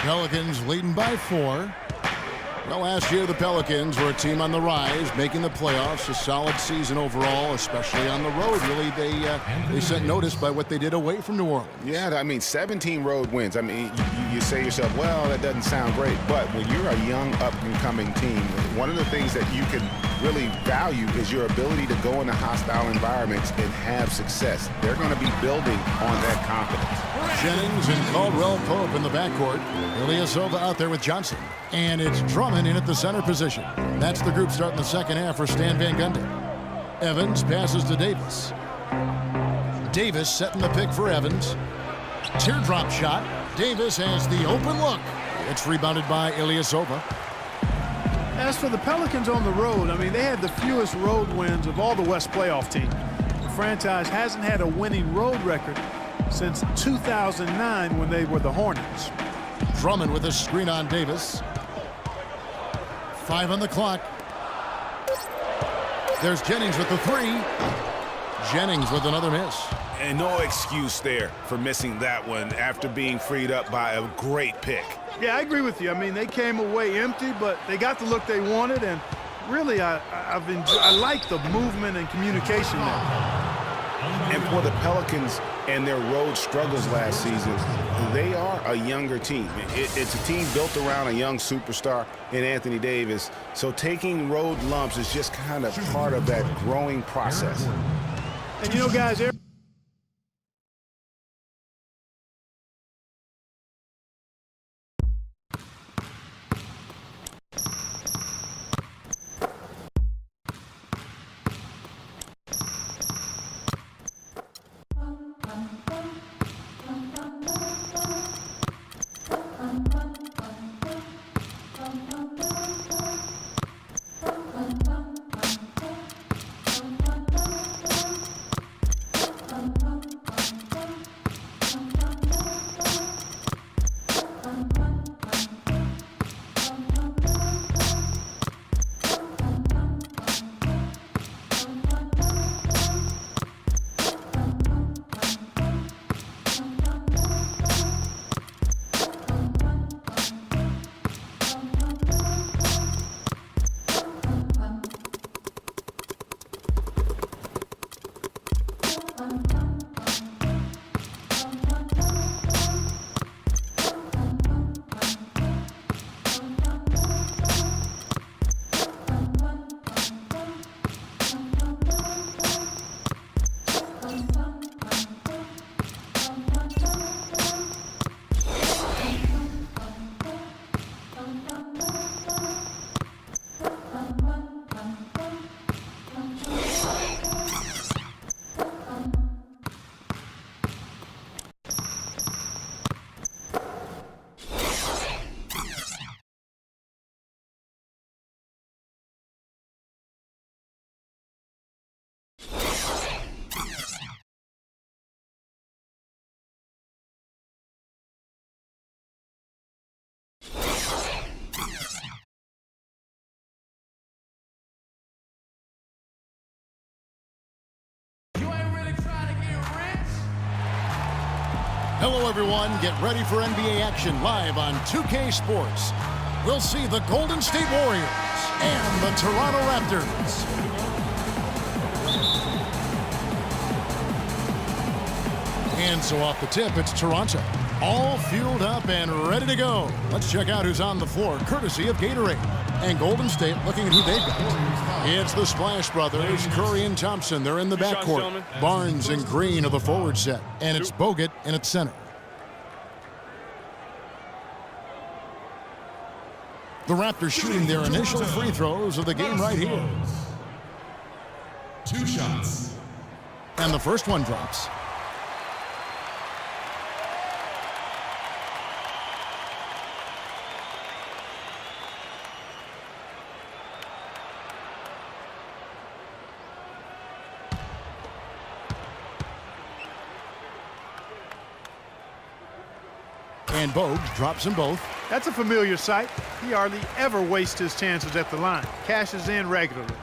Pelicans leading by 4. Well, last year the Pelicans were a team on the rise, making the playoffs. A solid season overall, especially on the road. Really, they sent notice by what they did away from New Orleans. Yeah, I mean, 17 road wins. I mean, you say to yourself, well, that doesn't sound great. But when you're a young, up-and-coming team, one of the things that you can really value is your ability to go into hostile environments and have success. They're going to be building on that confidence. Jennings and Caldwell Pope in the backcourt. Ilyasova out there with Johnson. And it's Drummond in at the center position. That's the group starting the second half for Stan Van Gundy. Evans passes to Davis. Davis setting the pick for Evans. Teardrop shot. Davis has the open look. It's rebounded by Ilyasova. As for the Pelicans on the road, I mean, they had the fewest road wins of all the West playoff teams. The franchise hasn't had a winning road record since 2009 when they were the Hornets. Drummond with a screen on Davis. 5 on the clock. There's Jennings with the 3. Jennings with another miss. And no excuse there for missing that one after being freed up by a great pick. Yeah, I agree with you. I mean, they came away empty, but they got the look they wanted, and really, I like the movement and communication there. And for the Pelicans and their road struggles last season, they are a younger team. It's a team built around a young superstar in Anthony Davis. So taking road lumps is just kind of part of that growing process. And you know, guys, Hello, everyone. Get ready for NBA action live on 2K Sports. We'll see the Golden State Warriors and the Toronto Raptors. And so off the tip, it's Toronto. All fueled up and ready to go. Let's check out who's on the floor, courtesy of Gatorade. And Golden State looking at who they've got. It's the Splash Brothers, Curry and Thompson. They're in the backcourt. Barnes and Green are the forward set. And it's Bogut in its center. The Raptors shooting their initial free throws of the game right here. 2 shots. And the first one drops. And Bogut drops them both. That's a familiar sight. He hardly ever wastes his chances at the line. Cashes in regularly.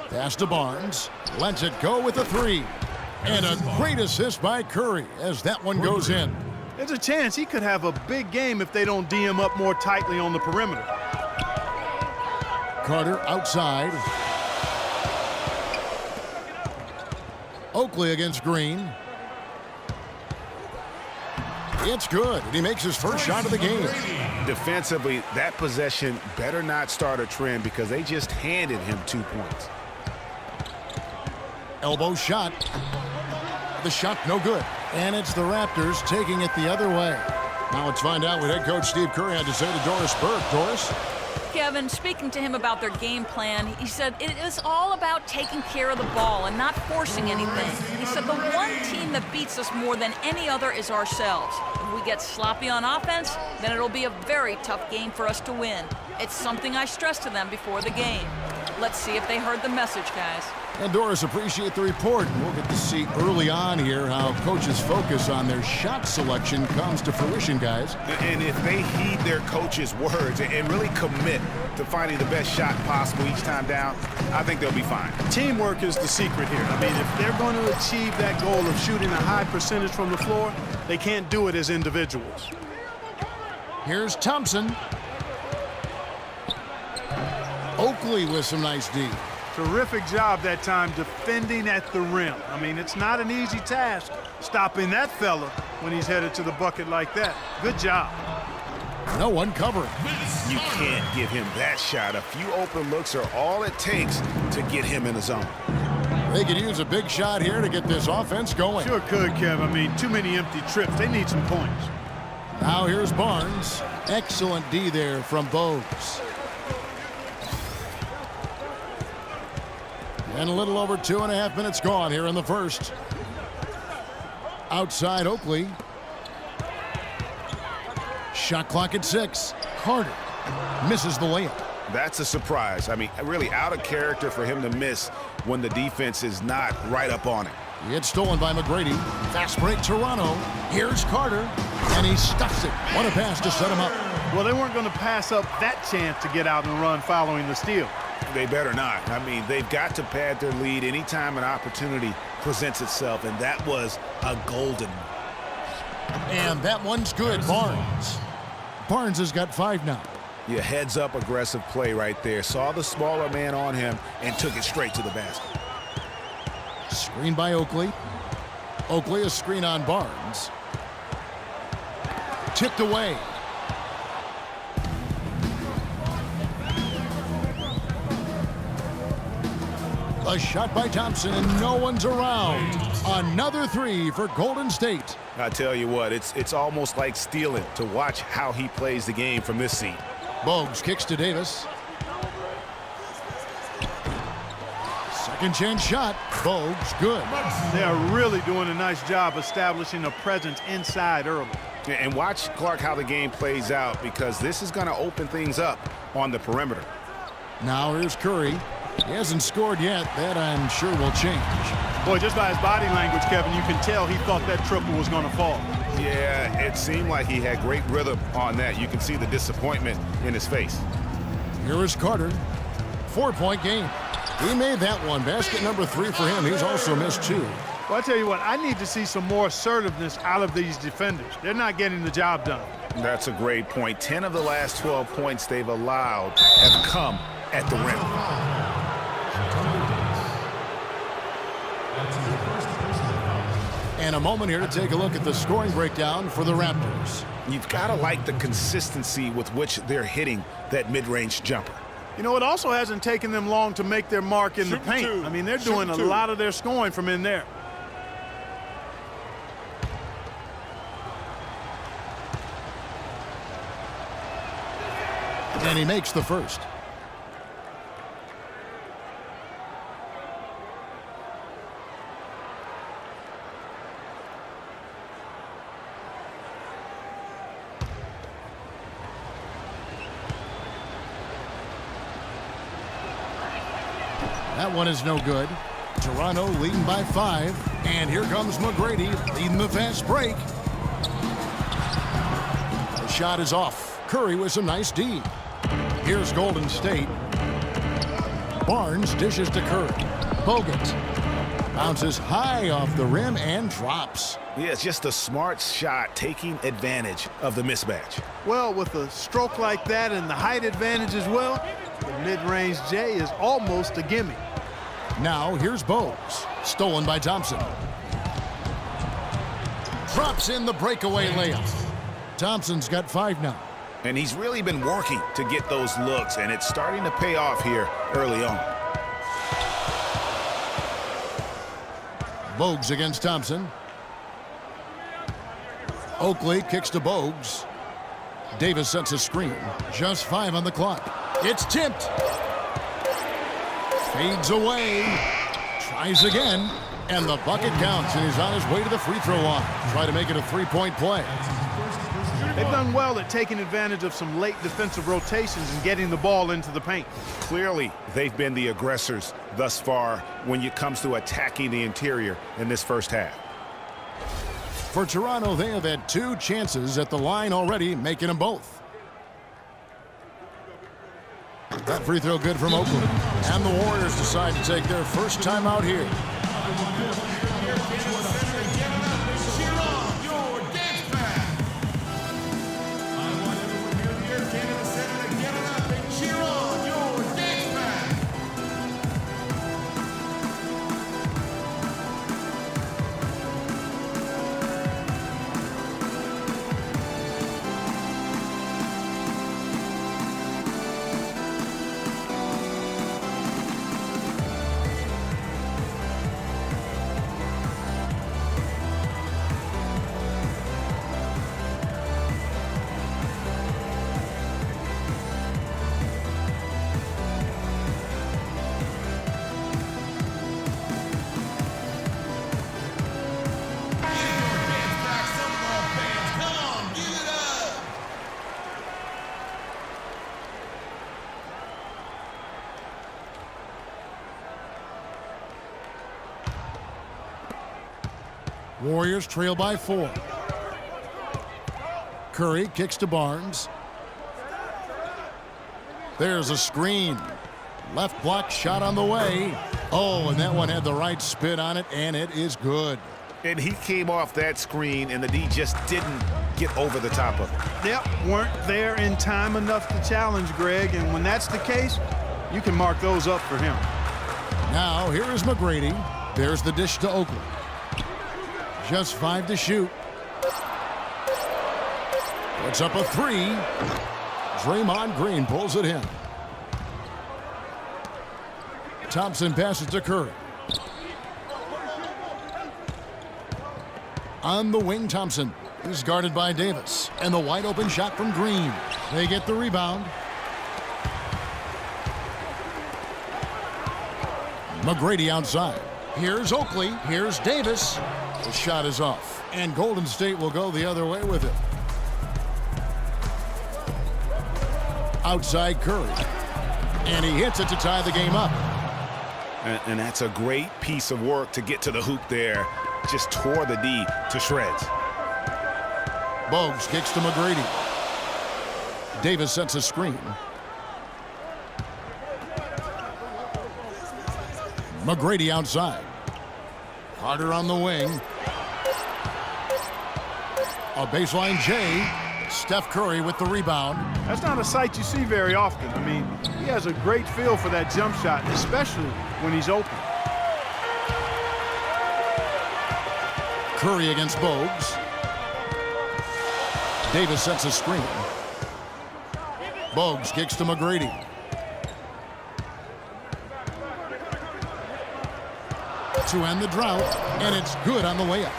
Pass to Barnes. Lets it go with a 3. And a great assist by Curry as that one goes in. There's a chance he could have a big game if they don't D him up more tightly on the perimeter. Carter outside. Oakley against Green. It's good, and he makes his first shot of the game. Defensively, that possession better not start a trend because they just handed him 2 points. Elbow shot. The shot no good. And it's the Raptors taking it the other way. Now let's find out what head coach Steve Kerr had to say to Doris Burke. Doris? Kevin, speaking to him about their game plan, he said it is all about taking care of the ball and not forcing anything. He said the one team that beats us more than any other is ourselves. If we get sloppy on offense, then it'll be a very tough game for us to win. It's something I stressed to them before the game. Let's see if they heard the message, guys. And Doris, appreciate the report. We'll get to see early on here how coaches' focus on their shot selection comes to fruition, guys. And if they heed their coach's words and really commit to finding the best shot possible each time down, I think they'll be fine. Teamwork is the secret here. I mean, if they're going to achieve that goal of shooting a high percentage from the floor, they can't do it as individuals. Here's Thompson. Oakley with some nice D. Terrific job that time defending at the rim. I mean, it's not an easy task stopping that fella when he's headed to the bucket like that. Good job. No one covering. You can't give him that shot. A few open looks are all it takes to get him in the zone. They could use a big shot here to get this offense going. Sure could, Kev. I mean, too many empty trips. They need some points. Now here's Barnes. Excellent D there from Bogues. And a little over 2.5 minutes gone here in the first. Outside Oakley. Shot clock at 6. Carter misses the layup. That's a surprise. I mean, really out of character for him to miss when the defense is not right up on it. It's stolen by McGrady. Fast break Toronto. Here's Carter. And he stuffs it. What a pass to set him up. Well, they weren't going to pass up that chance to get out and run following the steal. They better not. I mean, they've got to pad their lead anytime an opportunity presents itself, and that was a golden one. And that one's good. Barnes. Barnes has got 5 now. Yeah, heads-up aggressive play right there. Saw the smaller man on him and took it straight to the basket. Screen by Oakley. Oakley, a screen on Barnes. Tipped away. A shot by Thompson, and no one's around. Another 3 for Golden State. I tell you what, it's almost like stealing to watch how he plays the game from this seat. Bogues kicks to Davis. Second chance shot. Bogues, good. They are really doing a nice job establishing a presence inside early. And watch, Clark, how the game plays out, because this is going to open things up on the perimeter. Now here's Curry. He hasn't scored yet. That, I'm sure, will change. Boy, just by his body language, Kevin, you can tell he thought that triple was going to fall. Yeah, it seemed like he had great rhythm on that. You can see the disappointment in his face. Here is Carter. 4-point game. He made that one. Basket number 3 for him. He's also missed 2. Well, I tell you what, I need to see some more assertiveness out of these defenders. They're not getting the job done. That's a great point. 10 of the last 12 points they've allowed have come at the rim. And a moment here to take a look at the scoring breakdown for the Raptors. You've got to like the consistency with which they're hitting that mid-range jumper. You know, it also hasn't taken them long to make their mark in the paint. I mean, they're doing a lot of their scoring from in there. And he makes the first. That one is no good. Toronto leading by 5. And here comes McGrady leading the fast break. The shot is off. Curry with some nice D. Here's Golden State. Barnes dishes to Curry. Bogut. Bounces high off the rim and drops. Yeah, it's just a smart shot taking advantage of the mismatch. Well, with a stroke like that and the height advantage as well, the mid-range J is almost a gimme. Now here's Bogues. Stolen by Thompson. Drops in the breakaway layup. Thompson's got 5 now. And he's really been working to get those looks, and it's starting to pay off here early on. Bogues against Thompson. Oakley kicks to Bogues. Davis sets a screen. Just 5 on the clock. It's tipped. Fades away. Tries again. And the bucket counts, and he's on his way to the free throw line. Try to make it a 3-point play. They've done well at taking advantage of some late defensive rotations and getting the ball into the paint. Clearly, they've been the aggressors thus far when it comes to attacking the interior in this first half. For Toronto, they have had 2 chances at the line already, making them both. That free throw good from Oakland. And the Warriors decide to take their first time out here. Warriors trail by 4. Curry kicks to Barnes. There's a screen. Left block shot on the way. Oh, and that one had the right spin on it, and it is good. And he came off that screen, and the D just didn't get over the top of it. Yep, weren't there in time enough to challenge Greg, and when that's the case, you can mark those up for him. Now, here is McGrady. There's the dish to Oakland. Just 5 to shoot. Puts up a 3. Draymond Green pulls it in. Thompson passes to Curry. On the wing, Thompson is guarded by Davis. And the wide open shot from Green. They get the rebound. McGrady outside. Here's Oakley. Here's Davis. The shot is off. And Golden State will go the other way with it. Outside Curry. And he hits it to tie the game up. And that's a great piece of work to get to the hoop there. Just tore the D to shreds. Bogues kicks to McGrady. Davis sets a screen. McGrady outside. Carter on the wing. A baseline J. Steph Curry with the rebound. That's not a sight you see very often. I mean, he has a great feel for that jump shot, especially when he's open. Curry against Bogues. Davis sets a screen. Bogues kicks to McGrady. To end the drought, and it's good on the way up.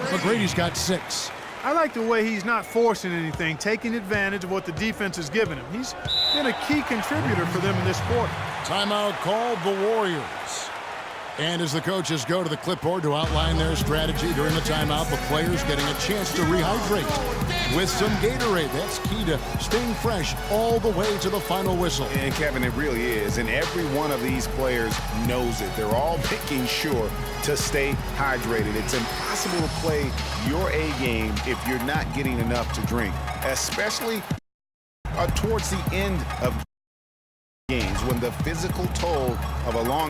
McGrady's got 6. I like the way he's not forcing anything, taking advantage of what the defense has given him. He's been a key contributor for them in this quarter. Timeout called the Warriors. And as the coaches go to the clipboard to outline their strategy during the timeout, the players getting a chance to rehydrate with some Gatorade. That's key to staying fresh all the way to the final whistle. And Kevin, it really is. And every one of these players knows it. They're all making sure to stay hydrated. It's impossible to play your A game if you're not getting enough to drink, especially towards the end of games when the physical toll of a long